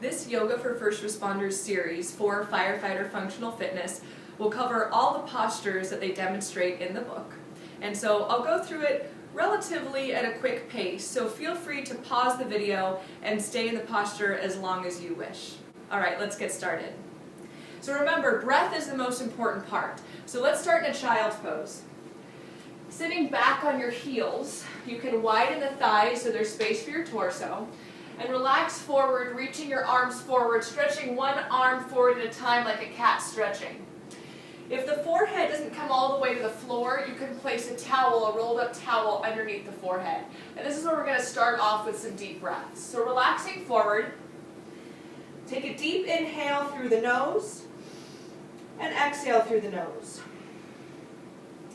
This Yoga for First Responders series for Firefighter Functional Fitness will cover all the postures that they demonstrate in the book. And so I'll go through it relatively at a quick pace, so feel free to pause the video and stay in the posture as long as you wish. Alright, let's get started. So remember, breath is the most important part. So let's start in a child's pose. Sitting back on your heels, you can widen the thighs so there's space for your torso, and relax forward, reaching your arms forward, stretching one arm forward at a time like a cat stretching. If the forehead doesn't come all the way to the floor, you can place a towel, a rolled up towel underneath the forehead. And this is where we're going to start off with some deep breaths. So relaxing forward, take a deep inhale through the nose and exhale through the nose.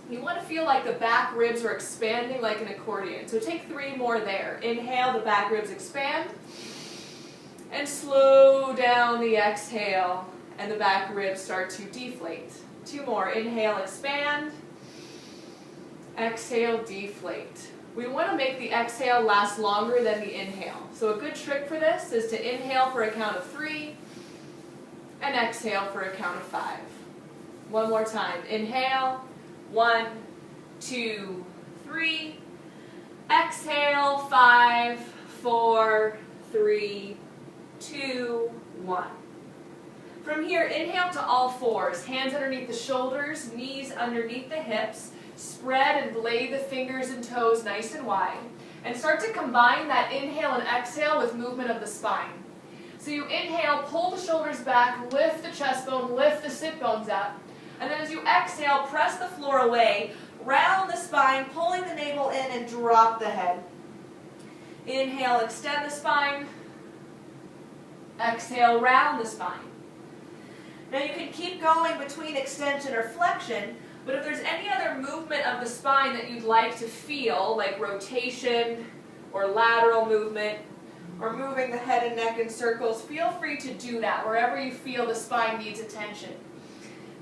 You want to feel like the back ribs are expanding like an accordion. So take 3 more there. Inhale, the back ribs expand. And slow down the exhale, and the back ribs start to deflate. 2 more. Inhale, expand. Exhale, deflate. We want to make the exhale last longer than the inhale. So a good trick for this is to inhale for a count of 3 and exhale for a count of 5. One more time. Inhale. 1, 2, 3. Exhale, 5, 4, 3, 2, 1. From here, inhale to all fours. Hands underneath the shoulders, knees underneath the hips. Spread and blade the fingers and toes nice and wide. And start to combine that inhale and exhale with movement of the spine. So you inhale, pull the shoulders back, lift the chest bone, lift the sit bones up. And then as you exhale, press the floor away, round the spine, pulling the navel in and drop the head. Inhale, extend the spine. Exhale, round the spine. Now you can keep going between extension or flexion, but if there's any other movement of the spine that you'd like to feel, like rotation or lateral movement, or moving the head and neck in circles, feel free to do that wherever you feel the spine needs attention.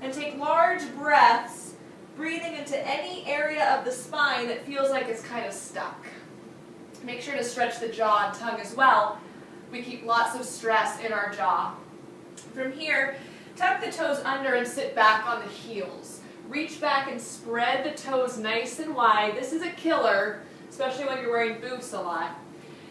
And take large breaths, breathing into any area of the spine that feels like it's kind of stuck. Make sure to stretch the jaw and tongue as well. We keep lots of stress in our jaw. From here, tuck the toes under and sit back on the heels. Reach back and spread the toes nice and wide. This is a killer, especially when you're wearing boots a lot.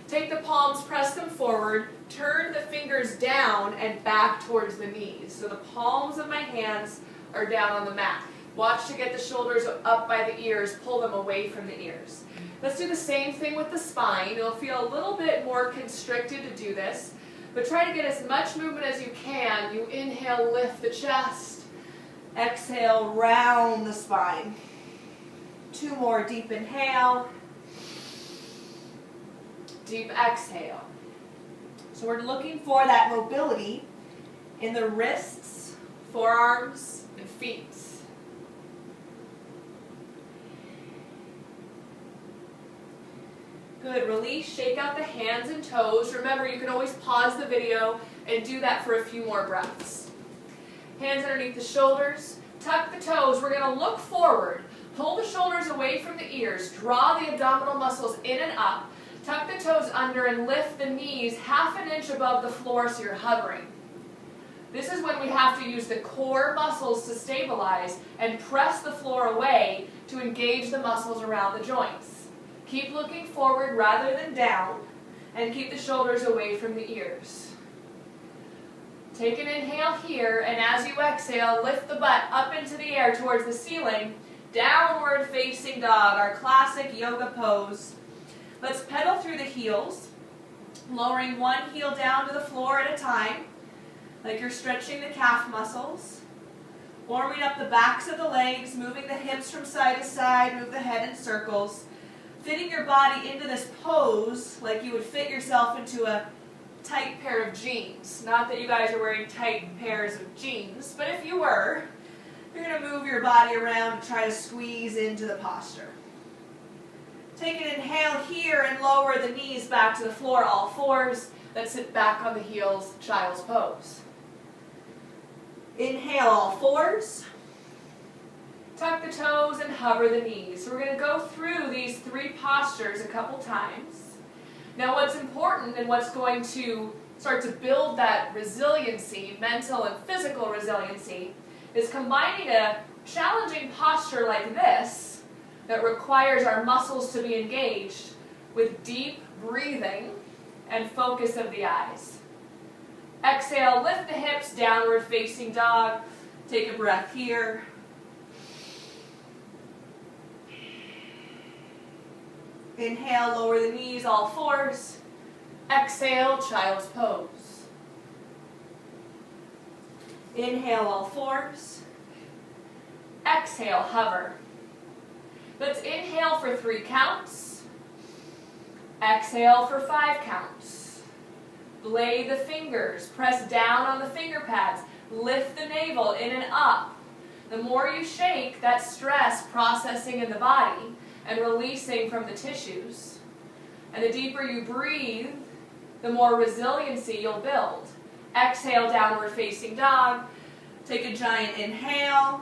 Take the palms, press them forward, turn the fingers down and back towards the knees. So the palms of my hands are down on the mat. Watch to get the shoulders up by the ears, pull them away from the ears. Let's do the same thing with the spine. You'll feel a little bit more constricted to do this, but try to get as much movement as you can. You inhale, lift the chest. Exhale, round the spine. 2 more, deep inhale. Deep exhale. So we're looking for that mobility in the wrists, forearms, and feet. Good. Release, shake out the hands and toes. Remember, you can always pause the video and do that for a few more breaths. Hands underneath the shoulders. Tuck the toes. We're going to look forward. Pull the shoulders away from the ears. Draw the abdominal muscles in and up. Tuck the toes under and lift the knees 1/2 inch above the floor so you're hovering. This is when we have to use the core muscles to stabilize and press the floor away to engage the muscles around the joints. Keep looking forward rather than down, and keep the shoulders away from the ears. Take an inhale here, and as you exhale, lift the butt up into the air towards the ceiling. Downward facing dog, our classic yoga pose. Let's pedal through the heels, lowering one heel down to the floor at a time, like you're stretching the calf muscles. Warming up the backs of the legs, moving the hips from side to side, move the head in circles. Fitting your body into this pose like you would fit yourself into a tight pair of jeans. Not that you guys are wearing tight pairs of jeans, but if you were, you're going to move your body around and try to squeeze into the posture. Take an inhale here and lower the knees back to the floor, all fours. Then sit back on the heels, child's pose. Inhale, all fours. Tuck the toes and hover the knees. So we're going to go through these 3 postures a couple times. Now what's important and what's going to start to build that resiliency, mental and physical resiliency, is combining a challenging posture like this that requires our muscles to be engaged with deep breathing and focus of the eyes. Exhale, lift the hips, downward facing dog. Take a breath here. Inhale, lower the knees, all fours. Exhale, child's pose. Inhale, all fours. Exhale, hover. Let's inhale for 3 counts. Exhale for 5 counts. Blade the fingers. Press down on the finger pads. Lift the navel in and up. The more you shake, that stress processing in the body and releasing from the tissues. And the deeper you breathe, the more resiliency you'll build. Exhale, downward facing dog. Take a giant inhale.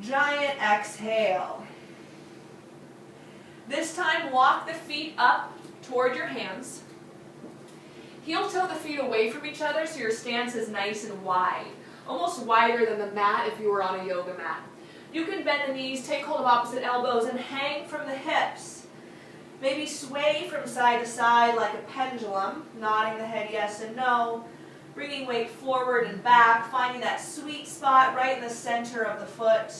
Giant exhale. This time, walk the feet up toward your hands. Heel toe the feet away from each other so your stance is nice and wide, almost wider than the mat if you were on a yoga mat. You can bend the knees, take hold of opposite elbows, and hang from the hips. Maybe sway from side to side like a pendulum, nodding the head yes and no, bringing weight forward and back, finding that sweet spot right in the center of the foot.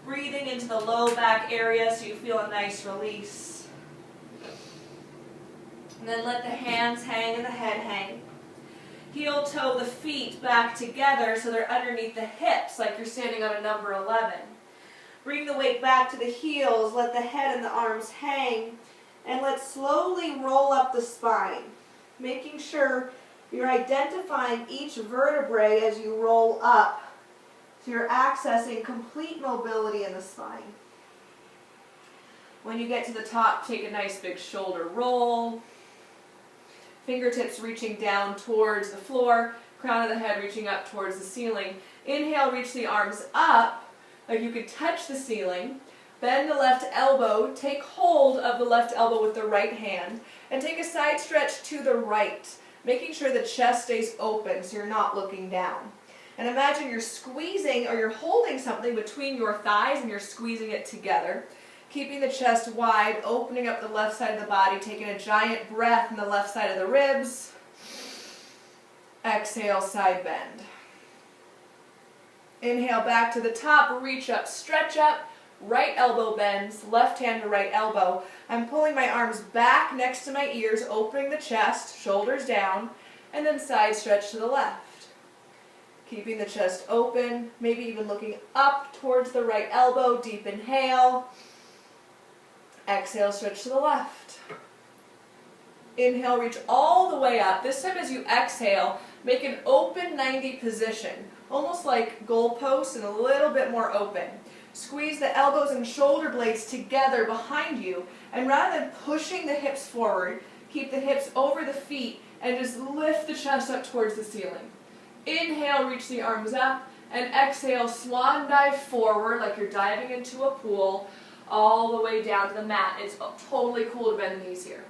Breathing into the low back area so you feel a nice release. And then let the hands hang and the head hang. Heel toe the feet back together so they're underneath the hips like you're standing on a number 11. Bring the weight back to the heels, let the head and the arms hang, and let's slowly roll up the spine, making sure you're identifying each vertebrae as you roll up. So you're accessing complete mobility in the spine. When you get to the top, take a nice big shoulder roll. Fingertips reaching down towards the floor, crown of the head reaching up towards the ceiling. Inhale, reach the arms up, like you could touch the ceiling. Bend the left elbow, take hold of the left elbow with the right hand, and take a side stretch to the right, making sure the chest stays open so you're not looking down. And imagine you're squeezing or you're holding something between your thighs and you're squeezing it together. Keeping the chest wide, opening up the left side of the body, taking a giant breath in the left side of the ribs. Exhale, side bend. Inhale back to the top, reach up, stretch up, right elbow bends, left hand to right elbow. I'm pulling my arms back next to my ears, opening the chest, shoulders down, and then side stretch to the left. Keeping the chest open, maybe even looking up towards the right elbow, deep inhale. Exhale, stretch to the left. Inhale, reach all the way up. This time as you exhale, make an open 90 position, almost like goalposts and a little bit more open. Squeeze the elbows and shoulder blades together behind you, and rather than pushing the hips forward, keep the hips over the feet and just lift the chest up towards the ceiling. Inhale, reach the arms up, and exhale, swan dive forward like you're diving into a pool, all the way down to the mat. It's totally cool to bend the knees here.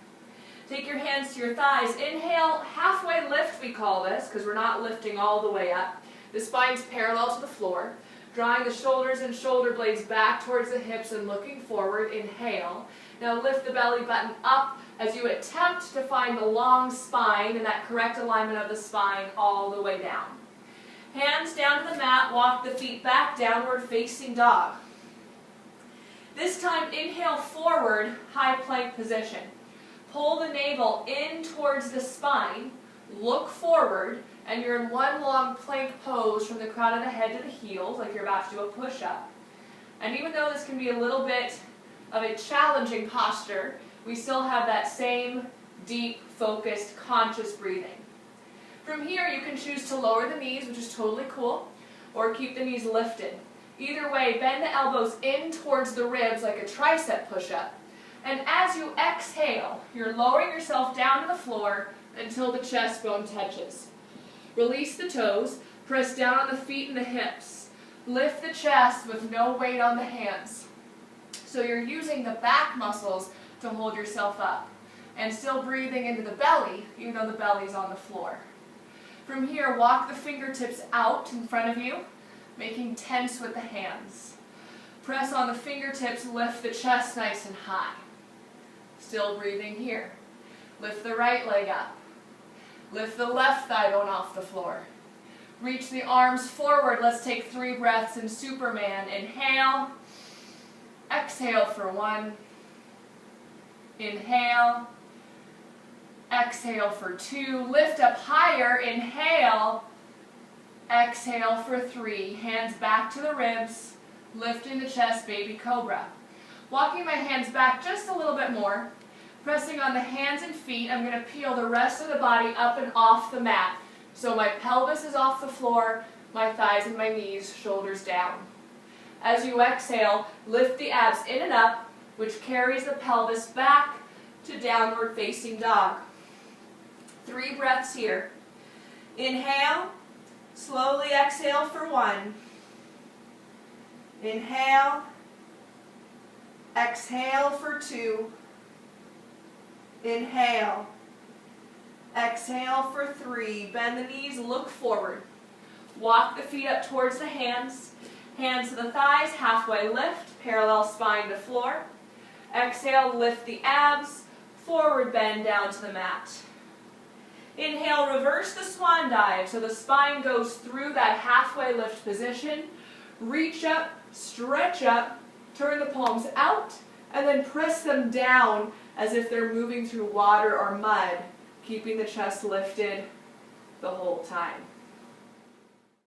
Take your hands to your thighs. Inhale, halfway lift we call this, because we're not lifting all the way up. The spine's parallel to the floor. Drawing the shoulders and shoulder blades back towards the hips and looking forward. Inhale. Now lift the belly button up as you attempt to find the long spine and that correct alignment of the spine all the way down. Hands down to the mat, walk the feet back, downward facing dog. This time, inhale forward, high plank position. Pull the navel in towards the spine, look forward, and you're in one long plank pose from the crown of the head to the heels, like you're about to do a push-up. And even though this can be a little bit of a challenging posture, we still have that same deep, focused, conscious breathing. From here, you can choose to lower the knees, which is totally cool, or keep the knees lifted. Either way, bend the elbows in towards the ribs like a tricep push-up. And as you exhale, you're lowering yourself down to the floor until the chest bone touches. Release the toes, press down on the feet and the hips. Lift the chest with no weight on the hands. So you're using the back muscles to hold yourself up. and still breathing into the belly, even though the belly's on the floor. From here, walk the fingertips out in front of you, making tense with the hands. Press on the fingertips, lift the chest nice and high. Still breathing here. Lift the right leg up. Lift the left thigh bone off the floor. Reach the arms forward. Let's take 3 breaths in Superman. Inhale. Exhale for 1. Inhale. Exhale for 2. Lift up higher. Inhale. Exhale for 3. Hands back to the ribs. Lifting the chest, baby cobra. Walking my hands back just a little bit more. Pressing on the hands and feet, I'm going to peel the rest of the body up and off the mat. So my pelvis is off the floor, my thighs and my knees, shoulders down. As you exhale, lift the abs in and up, which carries the pelvis back to downward facing dog. 3 breaths here. Inhale, slowly exhale for 1. Inhale, exhale for 2. Inhale, exhale for 3. Bend the knees, look forward. Walk the feet up towards the hands. Hands to the thighs, halfway lift, parallel spine to floor. Exhale, lift the abs, forward bend down to the mat. Inhale, reverse the swan dive so the spine goes through that halfway lift position. Reach up, stretch up, turn the palms out, and then press them down as if they're moving through water or mud, keeping the chest lifted the whole time.